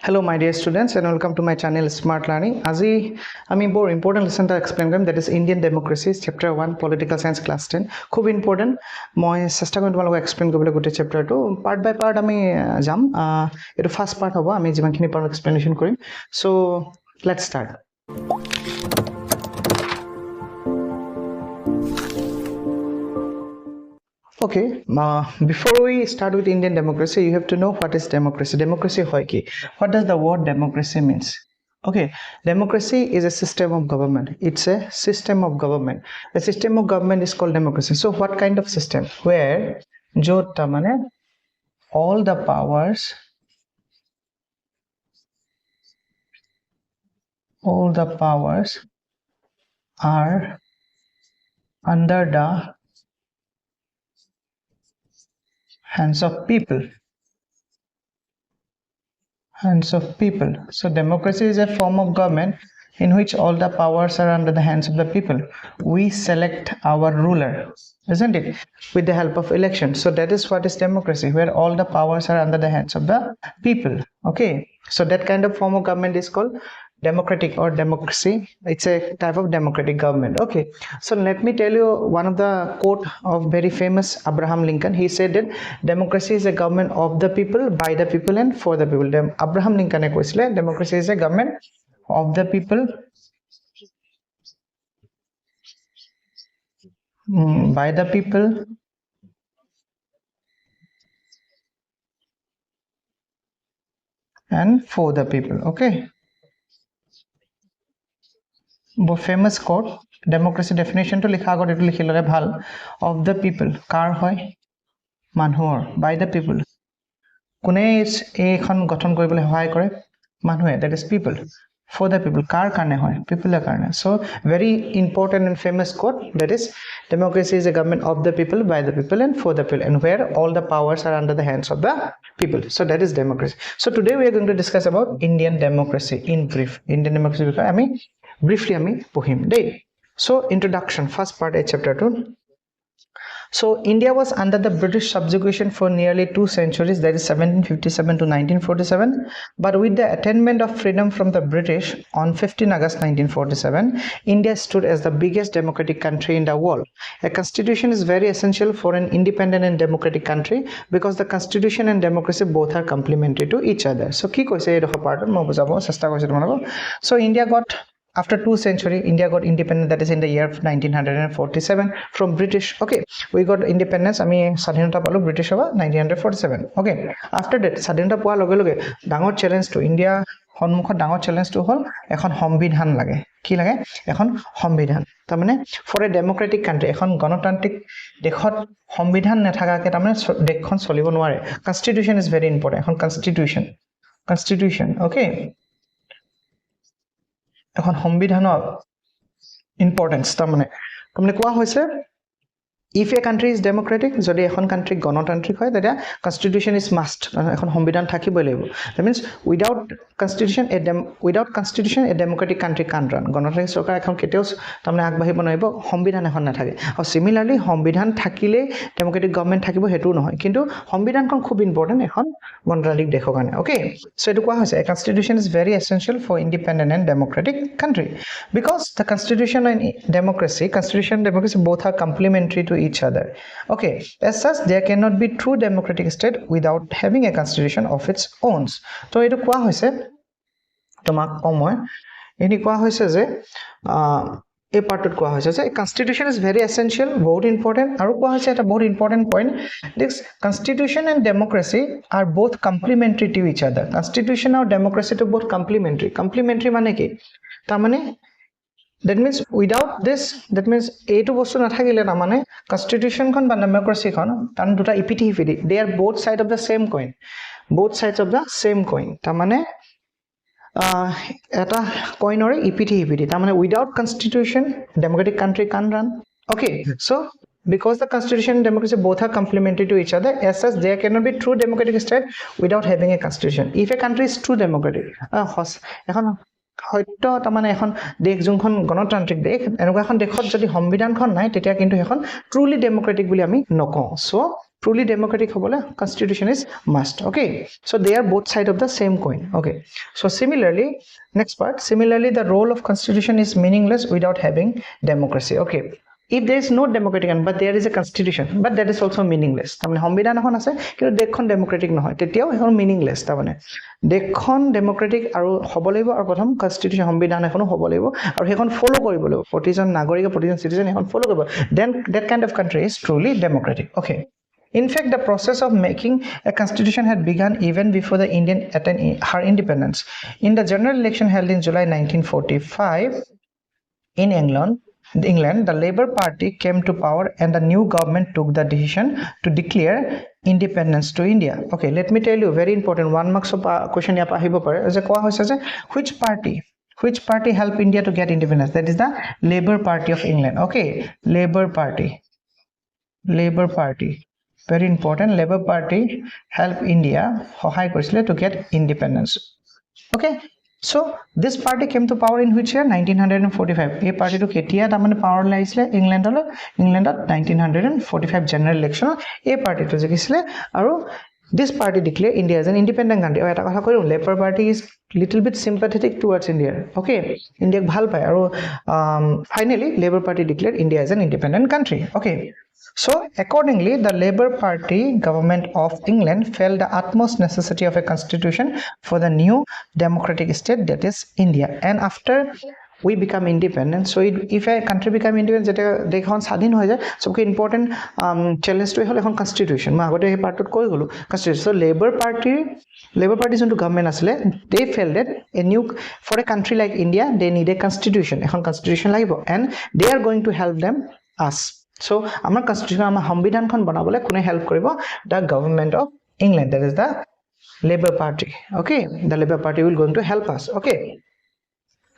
Hello my dear students and welcome to my channel Smart Learning. Aji ami bor important lesson ta explain karim, that is Indian democracy chapter 1 political science class 10 khub important moi chesta korim tomalok explain kobole gote chapter to part by part ami jam etu first part hobo ami jiman khini par explanation korim. So let's start. Okay, before we start with Indian democracy, you have to know what is democracy. Democracy hoy ki. What does the word democracy means? Okay, democracy is a system of government. It's a system of government. The system of government is called democracy. So what kind of system? Where jot tamane all the powers are under the hands of people. So democracy is a form of government in which all the powers are under the hands of the people. We select our ruler, isn't it, with the help of election. So that is what is democracy, where all the powers are under the hands of the people. Okay, so that kind of form of government is called democratic or democracy. It's a type of democratic government. Okay, so let me tell you one of the quote of very famous Abraham Lincoln. He said that democracy is a government of the people, by the people and for the people. Abraham Lincoln কৈছিলে democracy is a government of the people, by the people and for the people. Okay, famous quote. Democracy definition to likha agot etu likhilore bhal. Of the people, কাৰ হয় মানুহৰ, by the people. কোনে এইখন গঠন কৰিবলৈ সহায় কৰে? মানুহে, that is people. For the people, কাৰ কাৰণে হয়? People কাৰণে. So very important and famous quote, that is democracy is a government of the people, by the people and for the people, and where all the powers are under the hands of the people. So that is democracy. So today we are going to discuss about Indian democracy in brief. Indian democracy because I mean briefly ami pohim dey. So introduction, first part a chapter 2. So India was under the British subjugation for nearly 2 centuries, that is 1757 to 1947. But with the attainment of freedom from the British on 15 August 1947, India stood as the biggest democratic country in the world. A constitution is very essential for an independent and democratic country because the constitution and democracy both are complementary to each other. So ki koise ei dokho part mo bujabo chesta koise tomalok. So India got, after 2 centuries, India got independent, that is in the year of 1947 from British. Okay, we got independence, ami স্বাধীনতা পালো British hoba 1947. Okay, after that স্বাধীনতা পোৱাৰ লগে লগে ডাঙৰ challenge to India সন্মুখত ডাঙৰ challenge two হল এখন সংবিধান লাগে। কি লাগে? এখন সংবিধান। তাৰমানে ফৰ এ ডেমোক্ৰেটিক কান্ট্ৰি, এখন গণতান্ত্ৰিক দেশত সংবিধান নাথাকাকে তাৰমানে দেশখন চলিব নোৱাৰে। Constitution is very important. এখন কনস্টিটিউশন okay, এখন সংবিধানৰ ইম্পৰ্টেন্স তাৰমানে কোৱা হৈছে if a country is democratic, যদি এখন কান্ট্ৰি গণতান্ত্ৰিক হয় তেতিয়া constitution is must, এখন সংবিধান থাকিবই লাগিব। that means without constitution a democratic country can't run. গণতান্ত্ৰিক চৰকাৰ এখন কেতিয়াও তাৰমানে আগবাঢ়িব নোৱাৰিব সংবিধান এখন নাথাকে। আৰু সিমিলাৰলি সংবিধান থাকিলে ডেমোক্ৰেটিক গভৰ্নমেন্ট থাকিব হেতু নহয়, কিন্তু সংবিধানখন খুব ইম্পৰ্টেন্ট এখন গণতান্ত্ৰিক দেশৰ কাৰণে। ওকে, সো এটো কোৱা হৈছে a constitution is very essential for independent and democratic country because the constitution and democracy both are complementary to each other. Okay, as such there cannot be true democratic state without having a constitution of its own. So eto koa hoise tomak komoy eni koa hoise je এই পার্টত কোৱা হৈছে যে constitution is very essential, বহুত important. আৰু কোৱা হৈছে এটা বহুত important point, this constitution and democracy are both complementary to each other. Constitution are democracy to both complementary মানে কি? তার মানে that means without this, that means এইটো বস্তু নাথাকিলে না মানে কনস্টিটিউশন খন বা ডেমোক্রেসি খন তান দুটা EPT they are both sides of the same coin, তার মানে এটা কইনৰে ইপিটি তার মানে without constitution democratic country can't run. Okay, so because the constitution and democracy both are complementary to each other, as such there cannot be true democratic state without having a constitution. If a country is true democratic, এখন সত্য তাৰমানে এখন দেশ যোনখন গণতান্ত্ৰিক দেশ, এনেকুৱা এখন দেশত যদি সংবিধানখন নাই তেতিয়া কিন্তু এখন ট্ৰুলি ডেমোক্ৰেটিক বুলি আমি নকওঁ। So truly democratic hobole constitution is must. Okay, so they are both side of the same coin. Okay, so similarly, next part, similarly the role of constitution is meaningless without having democracy. Okay, if there is no democratic but there is a constitution, but that is also meaningless. তাৰমানে সংবিধান এখন আছে কিন্তু দেশখন democratic নহয়, তেতিয়াও এখন meaningless. তাৰমানে দেশখন ডেমক্ৰেটিক আৰু হ'ব লাগিব, আৰু প্ৰথম কনষ্টিটিউশ্যন সংবিধান এখনো হ'ব লাগিব, আৰু সেইখন ফ'ল' কৰিব লাগিব, প্ৰতিজন নাগৰিকে প্ৰতিজন চিটিজেন এখন ফ'ল' কৰিব, then that kind of country is truly democratic. Okay, in fact the process of making a constitution had begun even before the Indian attained her independence. In the general election held in July 1945 in England, the Labour Party came to power and the new government took the decision to declare independence to India. Okay, let me tell you, very important, 1 marks of question yapa ahibo pare je koa hoise je which party helped India to get independence? That is the Labour Party of England. Okay, Labour Party, very important, Labour Party helped India hohai korisile to get independence. Okay, so this party came to power in which year? 1945. A party to ketia tamane power laisile England 1945 general election a party to jekisile, aru this party declared India as an independent country. Eta kotha koiru, Labour Party is little bit sympathetic towards India. Okay, India bhal pai, aru finally Labour Party declared India as an independent country. Okay, so accordingly the Labour Party government of England felt the utmost necessity of a constitution for the new democratic state, that is India. And after we become independent, so if a country become independent, jeta dekhon sadhin hoy jay, sobke important challenge to hol ekhon constitution. Ma agote he part koi golu constitution. So Labour Party jonto government asile, they felt that for a country like India, they need a constitution, ekhon constitution lagibo, and they are going to help them us. So amar constitution, amar সংবিধান খন banabole kone help koribo? The government of England, that is the Labour Party. Okay, the Labour Party will going to help us. Okay,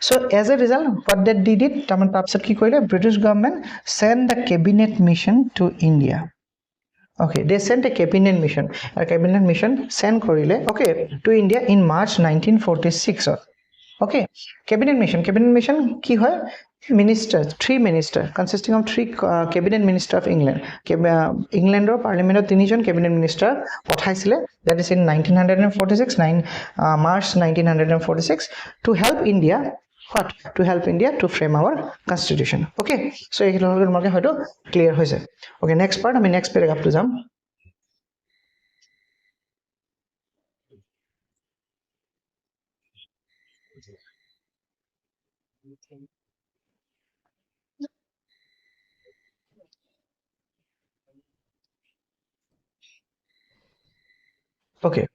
so as a result, what they did it, taman tapsat ki koile, British government sent the cabinet mission to India. Okay, they sent a cabinet mission sent korile, okay, to India in March 1946. Okay, cabinet mission ki hoy? Ministers, 3 ministers consisting of 3 cabinet minister of England. England or parliament of 3 jon cabinet minister pathaisile, that is in 1946, March 1946, to help India. What? To help India to frame our constitution. Okay, so ei logor marke hoyto clear hoise. Okay, next part, ami next paragraph to jam. Okay,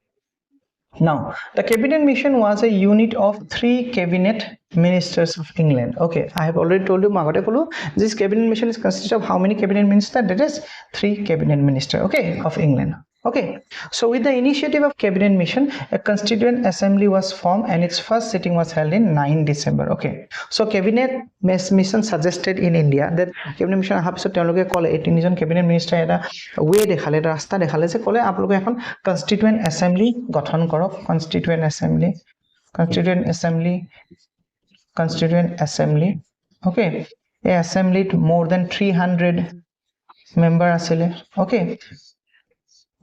now the cabinet mission was a unit of 3 cabinet ministers of England. Okay, I have already told you magote kolu, this cabinet mission is consist of how many cabinet ministers? That is 3 cabinet minister, okay, of England. Okay, so with the initiative of cabinet mission, a constituent assembly was formed and its first sitting was held in 9 December. Okay, so cabinet mission suggested in India that cabinet mission ahapisot teoloke kole 18 jon cabinet minister eta way dekhale, rasta dekhale je kole aploke ekhon constituent assembly gothon korok. Constituent assembly. Okay, a assembly more than 300 member asile. Okay,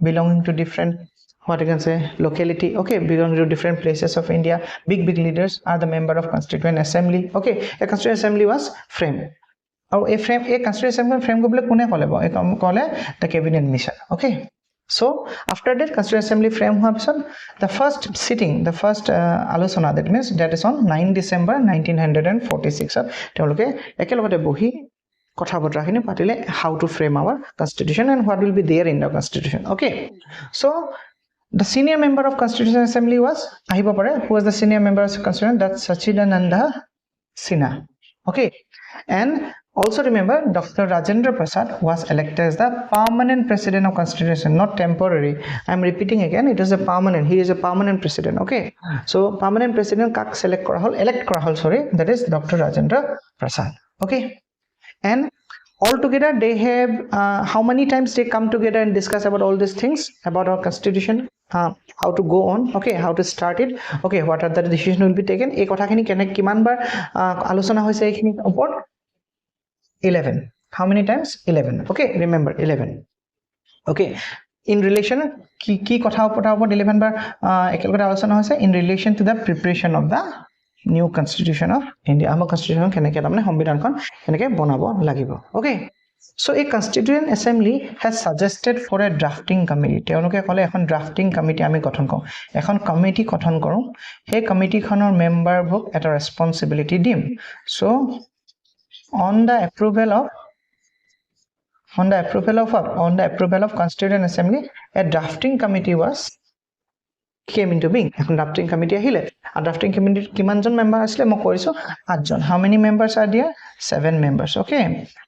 belonging to different, what you can say, locality. Okay, belonging to different places of India. Big leaders are the member of constituent assembly. Okay, a constituent assembly was framed. Or a constituent assembly frame gobole kone kole the cabinet mission. Okay, so after that constituent assembly frame hoar pisot, the first sitting, the first alochona, that means that is on 9 December 1946 teoloke ekelogote bohi kotha botra khini patile how to frame our constitution and what will be there in the constitution. Okay, so the senior member of constitution assembly was ahibo pare, who was the senior member of constitution? That's Sachidananda Sinha. Okay, and also remember Dr. Rajendra Prasad was elected as the permanent president of constitution, not temporary. I am repeating again, it is a permanent, he is a permanent president. Okay, so permanent president kak elect kora hol, sorry, that is Dr. Rajendra Prasad. Okay, and altogether they have how many times they come together and discuss about all these things about our constitution, how to go on, okay, how to start it, okay, what are the decisions will be taken. Ei kotha khini kene kiman bar alochona hoise ei khini upor? 11. How many times? 11. Okay, remember 11. Okay, in relation কি কথা ওপৰত 11 বাৰ একেলগে আলোচনা হৈছে in relation to the preparation of the new constitution of India আমাৰ constitution কেনেকৈ তাৰমানে সংবিধানখন কেনেকৈ বনাব লাগিব okay so a constituent assembly has suggested for a drafting committee তেওঁলোকে ক'লে এখন drafting committee আমি গঠন কৰোঁ এখন কমিটি গঠন কৰোঁ সেই কমিটিখনৰ মেম্বাৰবোৰক এটা ৰেসপন্সিবিলিটি দিম so on the approval of Constituent Assembly, a drafting committee came into being. A drafting committee ahile. A drafting committee kimanjon member asle mo koriso 8 jon. How many members are there? 7 members. Okay.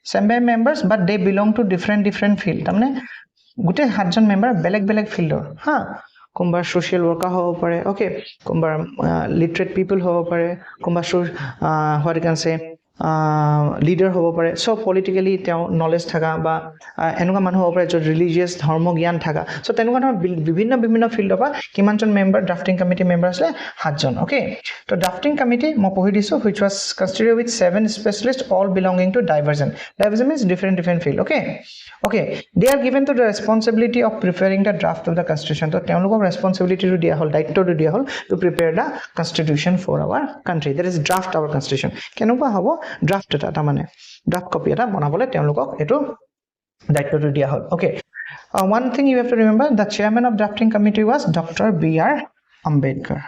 7 members, but they belong to different field. Tamne gute 8 jon member beleg field or. Ha. Kumbar social worker hobo pare. Okay. Kumbar literate people hobo pare. Kumbar what you can say leader hobo pare so politically teo knowledge thaga ba enuka manu hobo pare jo religious dharmo gyan thaga so tenuka dhor bibhinno field ba kimanjon member drafting committee members le 7 jon okay to drafting committee mo pohi disu which was constituted with 7 specialists all belonging to diversion means different field okay they are given to the responsibility of preparing the draft of the constitution to tenuka responsibility to dia hol daitto to dia hol to prepare the constitution for our country that is draft our constitution kenuka hobo draft eta ta mane draft copy eta banabole teolukok etu daitto to dia hol okay one thing you have to remember the chairman of drafting committee was Dr. B.R. Ambedkar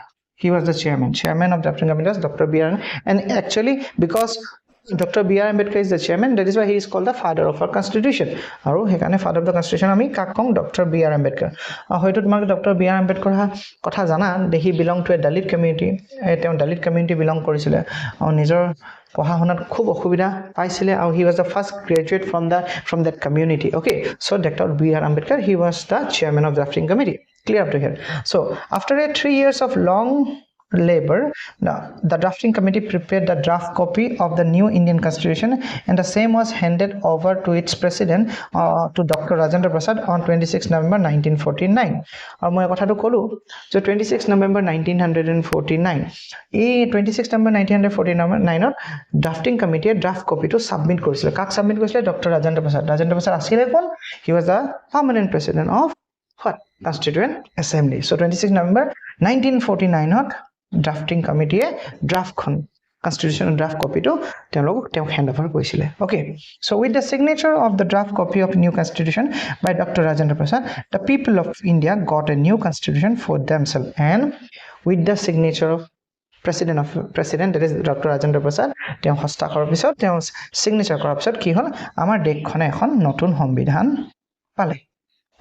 he was the chairman of drafting committee was Dr. B.R. and actually because Dr. B.R. Ambedkar is the chairman that is why he is called the father of our constitution aru hekane father of the constitution ami kak kong Dr. B.R. Ambedkar hoyto tomar Dr. B.R. Ambedkar kotha jana he belong to a Dalit community তেওঁ Dalit community belong korisile aru nijor পঢ়া শুনাত খুব অসুবিধা পাইছিলে আৰু he was the first graduate from that community okay so Dr. B.R. Ambedkar he was the chairman of drafting committee clear up to here so after 3 years of long labor the drafting committee prepared the draft copy of the new Indian constitution and the same was handed over to its president to Dr. Rajendra Prasad on 26 November 1949 আৰু মই কথাটো কলো যে 26 November 1949 এই 26 November 1949 to drafting committee draft copy to submit কৰিছিল কাক submit কৰিছিল Dr. Rajendra Prasad আছিল কোন he was the permanent president of what Constituent Assembly so 26 November 1949 to drafting committee draft constitution draft copy to teolok hand over koisile okay so with the signature of the draft copy of new constitution by Dr. Rajendra Prasad the people of India got a new constitution for themselves and with the signature of president that is Dr. Rajendra Prasad teo hostakor pisot teo signature kora pisot ki hol amar dekhone ekhon notun সংবিধান pale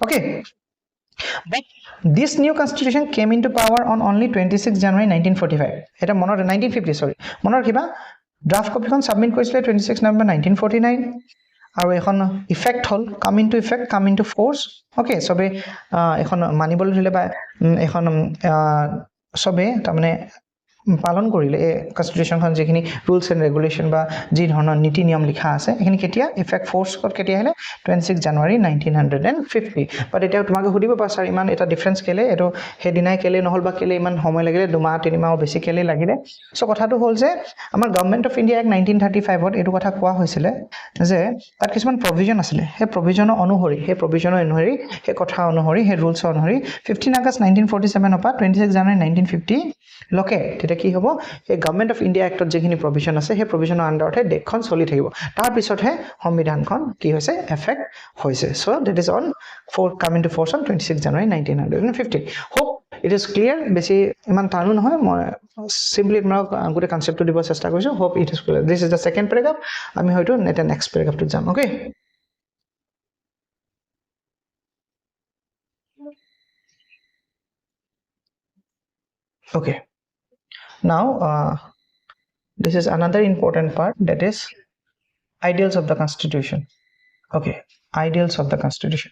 okay but this new constitution came into power on only 26 January 1945 eta monor 1950 sorry monor kiba draft copy kon submit koisile 26 November 1949 aru ekhon effect hol come into force okay sobe ekhon manibol hile ba ekhon sobe tamane পালন কৰিলে এই কনস্টিটিউশনখন যেখিনি ৰুলস and regulation বা G ধৰণৰ নীতি নিয়ম লিখা আছে এখিনি কেতিয়া ইফেক্ট ফোৰ্স কত কেতিয়া হলে 26 জানুৱাৰী 1950 বাট এটা তোমাক সুধিব পা স্যার ইমান এটা ডিফারেন্স কেলে এটো হেদিনাই কেলে নহল বা কেলে ইমান সময় লাগিলে 2 মাহ 3 মাহ বেছি কেলে লাগিলে সো কথাটো হল যে আমাৰ গভৰ্নমেন্ট অফ ইন্ডিয়া এক 1935 ত এটো কথা কোৱা হৈছিল যে তাত কিছুমান প্ৰভিজন আছিল হে প্ৰভিজনৰ অনুসৰি হে কথা অনুসৰি হে ৰুলস অনুসৰি 15 আগষ্ট 1947 পা 26 জানুৱাৰী 1950 লকে তেতিয়া কি হ'ব এই গভৰ্নমেন্ট অফ ইন্ডিয়া এক্টত যেখিনি প্ৰভিজন আছে হে প্ৰভিজনৰ আন্ডাৰতে দেশখন চলি থাকিব তাৰ পিছতহে সংবিধানখন কি হৈছে এফেক্ট হৈছে so that is on for coming to force on 26 January 1950 hope it is clear বেছি ইমান টানো নহয় মই সিম্পলি মই গুটে কনসেপ্টটো দিব চেষ্টা কৰিছো hope it is clear this is the second paragraph আমি হয়তো নেক্সট প্যাৰাগ্ৰাফটো যাম okay okay now this is another important part that is ideals of the constitution okay ideals of the constitution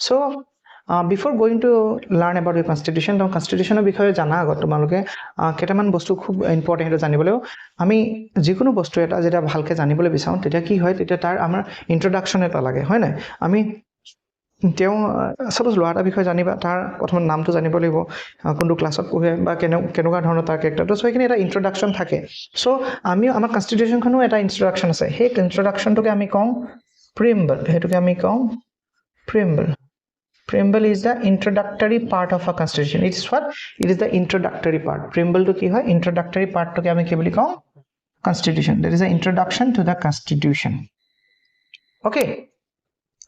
so before going to learn about the constitution বিষয়ে জানা আগত তোমালোকে কেটামান বস্তু খুব ইম্পৰ্টেন্ট এটা জানিবলেও আমি যিকোনো বস্তু এটা যেটা ভালকে জানিবলৈ বিচাৰো তেতিয়া কি হয় তেতিয়া তাৰ আমাৰ ইন্ট্ৰোডাকশন এটা লাগে হয় না আমি তেও সপোজ লোৱাটা বিষয় জানিবা তাৰ প্ৰথম নামটো জানিব লাগিব কোনটো ক্লাছত পঢ়ে বা কেনেকুৱা ধৰণৰ তাৰ ক্যাৰেক্টাৰটো সো এখিনি এটা ইন্ট্ৰোডাকশন থাকে সো আমি আমাৰ কনস্টিটিউশনখনো এটা ইন্ট্ৰোডাকশন আছে সেই ইন্ট্ৰোডাকশনটোকে আমি কওঁ preamble হেতুকে আমি কওঁ Preamble is the introductory part of a constitution. It is what? It is the introductory part. Preamble to ki hoy? Introductory part to ki ami ki boli kaun? Constitution. There is an introduction to the constitution. Okay.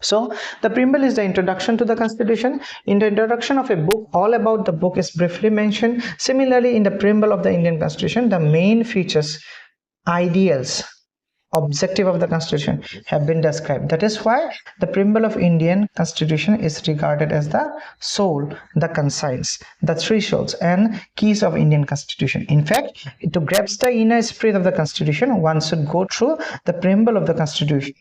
So the preamble is the introduction to the constitution. In the introduction of a book, all about the book is briefly mentioned. Similarly, in the preamble of the Indian Constitution, the main features, ideals, objective of the constitution have been described. That is why the preamble of Indian Constitution is regarded as the soul, the conscience, the thresholds and keys of Indian Constitution. In fact, to grasp the inner spirit of the constitution, one should go through the preamble of the constitution,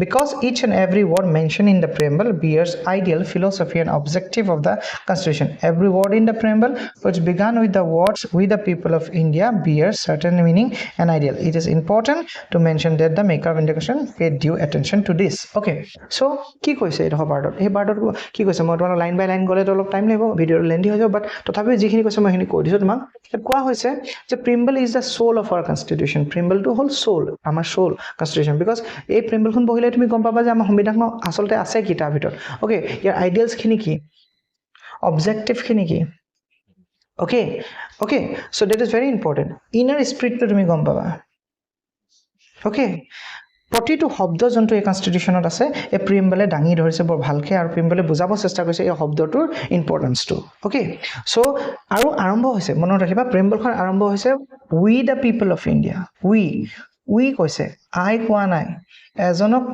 because each and every word mentioned in the preamble bears ideal, philosophy and objective of the constitution. Every word in the preamble which began with the words "we the people of India" bears certain meaning and ideal. It is important to mention that the maker of Indian Constitution paid due attention to this. Okay, so ki koise eta part ei part ki koise moi tomar line by line gole to log time lebo, video lengthy hoy but tothapi jikhini koise moi hini koi disu tomak koa hoise je preamble is the soul of our constitution. Preamble to whole soul, amar soul constitution, because ei preamble khon pohile tumi gom paba je amar সংবিধান asolte ase ki ta bhitor. Okay, your ideals khini ki, objective khini ki. Okay, so that is very important. Inner spirit to tumi gom paba. Okay, প্ৰতিটো শব্দ যোনটো এই কনস্টিটিউশনত আছে এই প্ৰিএম্বলে দাঙি ধৰিছে বৰ ভালকে আৰু প্ৰিএম্বলে বুজাব চেষ্টা কৰিছে এই শব্দটোৰ ইম্পৰ্টেন্সটো। ওকে, সো আৰু আৰম্ভ হৈছে, মনত ৰাখিবা প্ৰিএম্বলখন আৰম্ভ হৈছে উই দ্য পিপল অফ ইণ্ডিয়া। উই কৈছে, আই কোৱা নাই, এজনক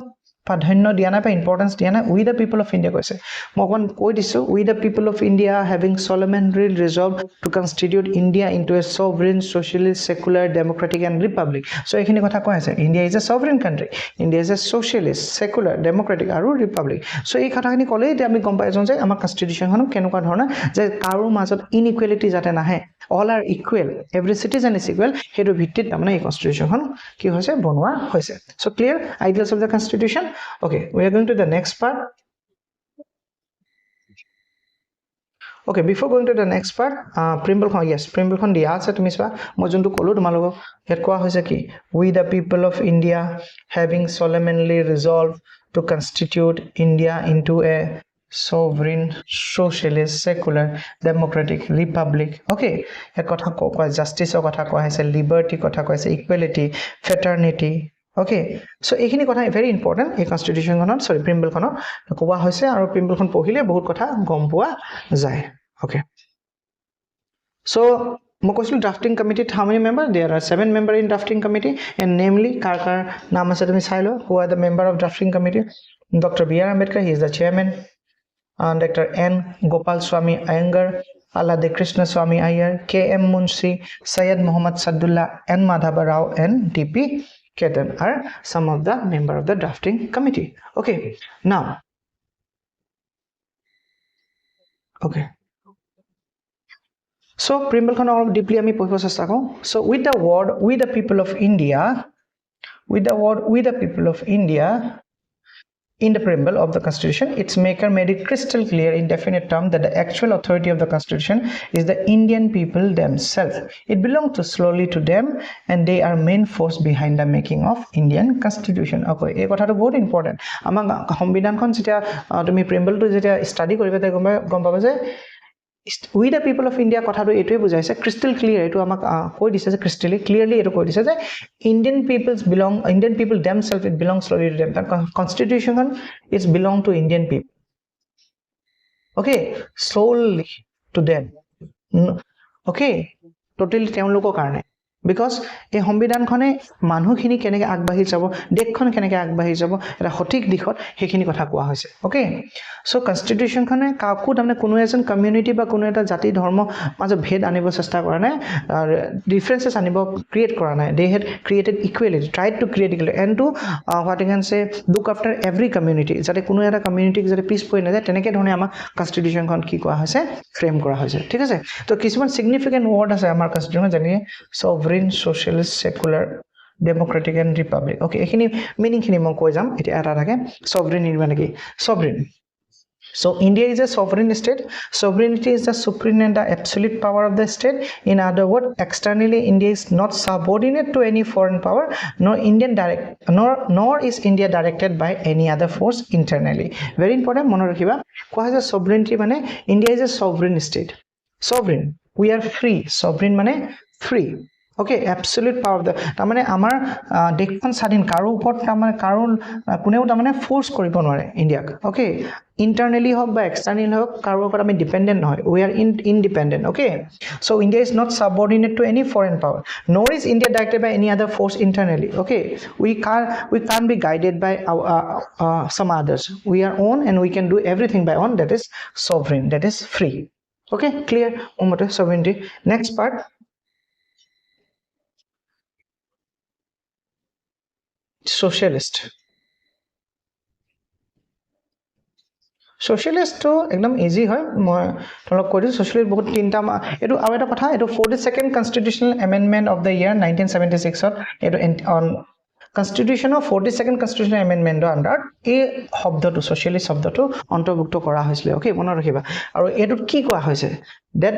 প্ৰাধান্য দিয়া নাই বা ইম্পৰ্টেন্স দিয়া নাই, we the people of India কৈছে। মই অকণ কৈ দিছো, we the people of India having solemnly resolved to constitute India into a sovereign, socialist, secular, democratic and republic. So এইখিনি কথা কৈ আছে, India is a sovereign country, India is a socialist, secular, democratic আৰু republic. So এই কথাখিনি ক'লে এতিয়া আমি গম পাই যাওঁ যে আমাৰ কনস্টিটিউশনখন কেনেকুৱা ধৰণৰ, যে কাৰো মাজত ইনইকুৱেলিটি যাতে নাহে, all are equal, every citizen is equal, হেতু ভিত্তিত মানে এই কনস্টিটিউশনখন কি হৈছে বনোৱা হৈছে। So clear ideals of the constitution. Okay, we are going to the next part. Okay, before going to the next part, preamble khon, yes, preamble khon dia ase tumi swa moi jontu kolu tumalog het koa hoise ki we the people of India having solemnly resolved to constitute India into a sovereign, socialist, secular, democratic republic. Okay, et kotha koa justice or kotha koa hoise, liberty kotha koa hoise, equality, fraternity. Okay, so এইখিনি কথা very important এই constitution খনত, sorry প্ৰিএম্বল খনত কোৱা হৈছে আৰু প্ৰিএম্বল খন পঢ়িলে বহুত কথা গম পোৱা যায়। Okay, so মই কৈছিলো drafting কমিটিত how many members? There are 7 members in drafting committee, and namely কাৰ নাম আছে তুমি চাই লো। Who are the member of drafting committee? Dr. B.R. Ambedkar, he is the chairman. Dr. N. Gopal Swami Iyengar, Alade Krishna Swami Iyer, K.M. Munshi, Syed Muhammad Sadullah, N. Madhava Rao, and D.P. Ketan are some of the member of the drafting committee. Okay, now, okay, so preamble khon all deeply ami pohibo chesta kau. So with the word we the people of India, with the word we the people of India in the preamble of the constitution, its maker made it crystal clear in definite terms that the actual authority of the constitution is the Indian people themselves. It belongs to solely to them, and they are main force behind the making of Indian constitution. Okay, এই কথাটো বহুত important. আমাৰ সংবিধানখন যেতিয়া তুমি প্ৰিএম্বলটো যেতিয়া study কৰিবা তে গম পাবা যে we the people of India কথাটো এটোই বুজাইছে crystal clear, এটো আমাক কৈ দিছে যে crystal clearly এটো কৈ দিছে যে Indian people themselves, it belongs solely to them. The constitution is belong to Indian people. Okay, solely to them. Okay, totally তেওঁলোকৰ কাৰণে, because এই সংবিধানখনে মানুহখিনি কেনেকৈ আগবাঢ়ি যাব, দেশখন কেনেকৈ আগবাঢ়ি যাব এটা সঠিক দিশত সেইখিনি কথা কোৱা হৈছে। ওকে, সো কনস্টিটিউশনখনে কাকো তাৰমানে কোনো এজন কমিউনিটি বা কোনো এটা জাতি ধৰ্ম মাজত ভেদ আনিব চেষ্টা কৰা নাই, ডিফাৰেন্সেছ আনিব ক্ৰিয়েট কৰা নাই। They had created equality, tried to create equality and to what you can say look after every community, যাতে কোনো এটা কমিউনিটিক যাতে পিছ পৰি নাযায়, তেনেকৈ ধৰণে আমাৰ কনস্টিটিউশনখন কি কোৱা হৈছে, ফ্ৰেম কৰা হৈছে। ঠিক আছে, তো কিছুমান সিগনিফিকেণ্ট ৱৰ্ড আছে আমাৰ কনস্টিটিউশন, যেনে sovereign, socialist, secular, democratic and republic. Okay, এখিনি মিনিং খিনি মই কৈ যাম। এতিয়া এটা থাকে sovereign মানে কি, sovereign So India is a sovereign state. Sovereignty is the supreme and the absolute power of the state. In other words, externally India is not subordinate to any foreign power, nor is India directed by any other force internally. Very important, mone rakhiba. Koha hoise sovereignty mane India is a sovereign state. Sovereign, we are free. Sovereign mane free. Okay, absolute power of the tamane amar dekhon sadin karo upor tamane karo kuneu tamane force koribo nore India. Okay, internally hok ba externally hok karo upor ami dependent noy, we are independent. Okay, so India is not subordinate to any foreign power, nor is India directed by any other force internally. Okay, we can't be guided by some others. We are own and we can do everything by own. That is sovereign, that is free. Okay, clear umote sovereignty. Next part, socialist. Socialist to ekdom easy hoy, moi tolok koi disu. Socialist bahut tinta etu aru eta kotha, etu 42nd constitutional amendment of the year 1976 etu on constitution of 42nd constitutional amendment under a শব্দ to socialist শব্দ to অন্তৰ্ভুক্ত কৰা হৈছিল. Okay, মনত ৰাখিবা. আৰু এটো কি কোৱা হৈছে, that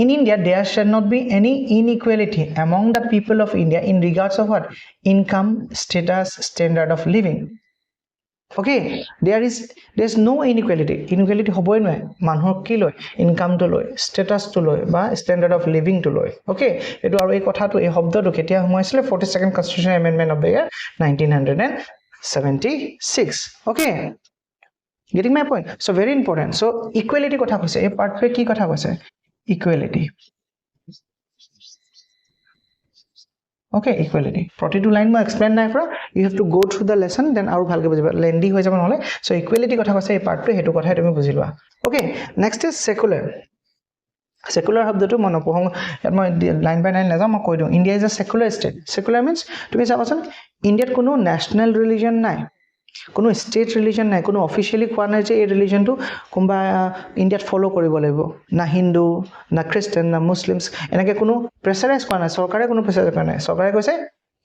in India there shall not be any inequality among the people of India in regards of what? Income, status, standard of living. Okay, there's no inequality. Inequality hoboi noy manhor ki loy, income to loy, status to loy ba standard of living to loy. Okay, etu aru ei kotha to ei shobdo to ketia homoisile 42nd constitutional amendment of the year 1976. Okay, getting my point? So very important. So equality kotha koise, ei part pe ki kotha koise? Equality. Okay, equality. Proti2 line ma explain nai kora, you have to go through the lesson, then aru bhalke bujiba, lengthy hoy jaba nole. So equality kotha koise ei part to hetu kotha tumi bujilwa. Okay, next is secular. Secular শব্দ to মন পহং মই line বাই line নাযাম, মই কৈ দিওঁ India is a secular state. Secular means তুমি চাবাচোন ইণ্ডিয়াত কোনো ন্যাশনাল ৰিলিজন নাই, কোনো ষ্টেট ৰিলিজন নাই, কোনো অফিচিয়েলি কোৱা নাই যে এই ৰিলিজনটো কোনবা ইণ্ডিয়াত ফলো কৰিব লাগিব, না হিন্দু না খ্ৰীষ্টান না মুছলিমছ, এনেকৈ কোনো প্ৰেছাৰাইজ কৰা নাই, চৰকাৰে কোনো প্ৰেছাৰাইজ কৰা নাই. চৰকাৰে কৈছে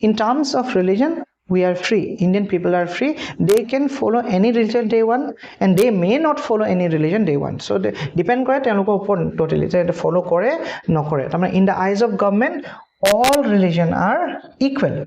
in terms of religion we are free. Indian people are free. They can follow any religion they want and they may not follow any religion they want. So they depend kore teloko upor totally they follow kore no kore. Tamane in the eyes of government all religion are equal.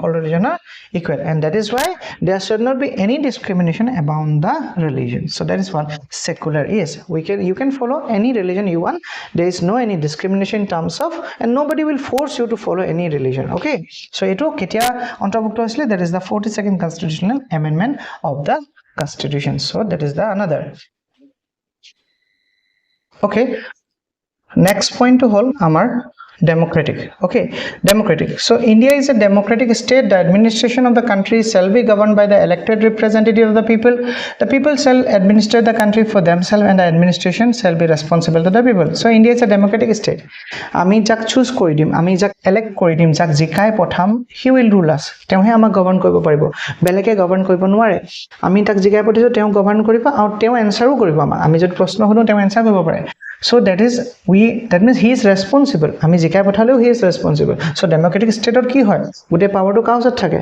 All religion are equal, and that is why there should not be any discrimination about the religion. So that is what secular is. You can follow any religion you want. There is no any discrimination in terms of, and nobody will force you to follow any religion. Okay, so eto ketia ontarbhukto hoisile, that is the 42nd constitutional amendment of the constitution. So that is the another. Okay, next point to hold amar democratic. Okay, democratic. So India is a democratic state. The administration of the country shall be governed by the elected representative of the people. The people shall administer the country for themselves and the administration shall be responsible to the people. So India is a democratic state. Ami jak choose kori dim, ami jak elect kori dim, jak jikai potham, he will rule us. Teohe amak govern koribo paribo, beleke govern koribo nware. Ami tak jikai pothiso teo govern koribo aru teo answer koribo ama. Ami jodi proshno hono teo answer koribo pare. So that means he is responsible. Ami jikai pothaleo he is responsible. So democratic state or ki hoy, gote power to kausat thake,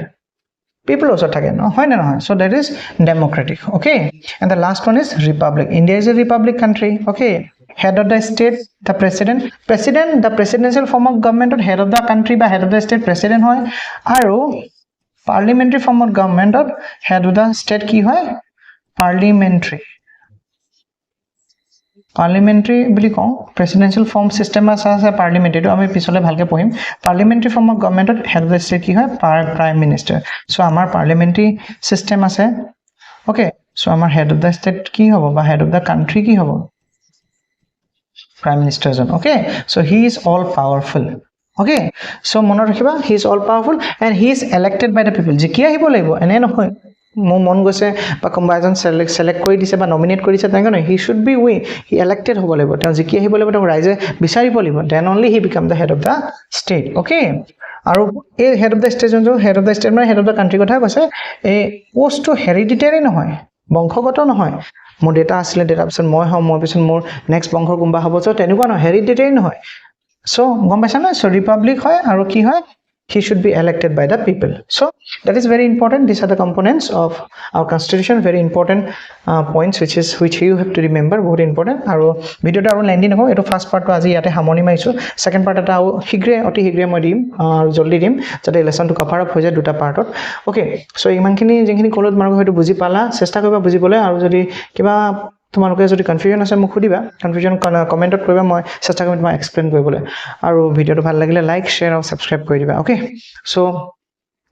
people also thake, no hoy na noy. So that is democratic. Okay, and the last one is republic. India is a republic country. Okay, head of the state the president, the presidential form of government or head of the country by head of the state president hoy, aru parliamentary form of government or head of the state ki hoy, parliamentary. Parliamentary বুলি কওঁ, presidential form system আছে parliamentary, তো আমি পিছলে ভালকে পঢ়িম. Parliamentary form of government head of the state কি হয়, prime minister. So আমাৰ parliamentary system আছে. Okay, so আমাৰ head of the state কি হ'ব বা head of the country কি হ'ব, prime minister John. Okay, so he is all powerful. Okay, so মনত ৰাখিবা, he is all powerful and he is elected by the people. জিকি আহিব লাগিব, এনে নহয় মন গৈছে বা কোনোবা এজন select কৰি দিছে বা nominate কৰিছে তেনেকৈ নহয়, he should be he elected হ'ব লাগিব, তেওঁ জিকি আহিব লাগিব, তেওঁ ৰাইজে বিচাৰিব লাগিব, then only he become the head of the state. Okay, আৰু এই head of the state John head of the state মানে head of the country কথা কৈছে, এই পোষ্টটো হেৰিডিটেৰী নহয়, বংশগত নহয়, মোৰ ডেটা আছিলে, ডেটা পিছত মই হম, মই পিছত মোৰ নেক্সট বংশৰ কোনোবা হ'ব, so তেনেকুৱা নহয়, হেৰিডিটেৰী নহয়. So গম পাইছা না, so ৰিপাব্লিক হয় আৰু কি হয়, he should be elected by the people. So that is very important. These are the components of our constitution, very important points which you have to remember, very important. Aru video ta aru landing ho eto first part to aji yate harmony maiso, second part ta higre oti higre moi dim joldi dim jate lesson to cover up hoje duta part ot. Okay, so iman khini jengkhini kolot marko hoyto buji pala, chesta koriba buji bole, aru jodi kiba তোমালোকে যদি confusion আছে মোক খুদিবা, confusion কমেন্টত কৰিবা, মই চেষ্টা কৰিম তোমাক explain কৰিবলৈ। আৰু ভিডিওটো ভাল লাগিলে লাইক শ্বেয়াৰ আৰু সাবস্ক্ৰাইব কৰি দিবা। ওকে, সো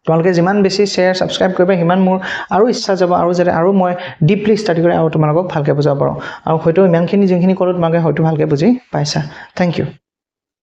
তোমালোকে যিমান বেছি শ্বেয়াৰ সাবস্ক্ৰাইব কৰিবা সিমান মোৰ আৰু ইচ্ছা যাব আৰু যাতে আৰু মই ডিপলি ষ্টাডি কৰি আৰু তোমালোকক ভালকৈ বুজাব পাৰোঁ। আৰু হয়তো ইমানখিনি যোনখিনি ক'লো তোমালোকে হয়তো ভালকৈ বুজি পাইছা। Thank U.